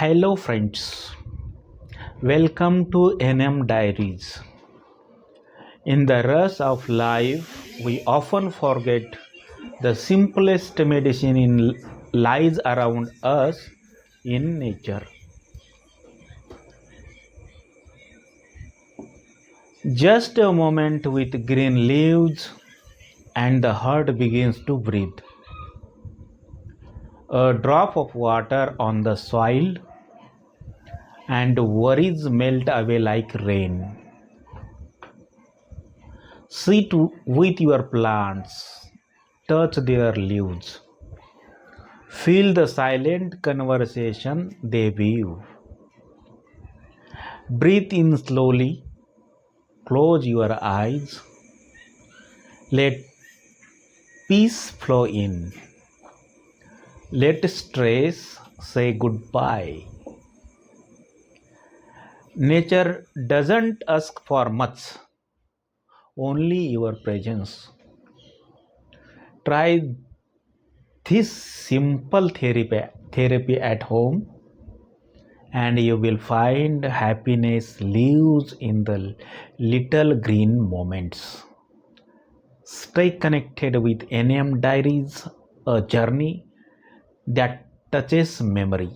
Hello, friends. Welcome to NM Diaries. In the rush of life, we often forget the simplest medicine lies around us in nature. Just a moment with green leaves, and the heart begins to breathe. A drop of water on the soil, and worries melt away like rain. Sit with your plants, touch their leaves, feel the silent conversation they weave. Breathe in slowly, close your eyes, let peace flow in. Let stress say goodbye. Nature doesn't ask for much, only your presence. Try this simple therapy at home, and you will find happiness lives in the little green moments. Stay connected with NM Diaries, a journey that touches memory.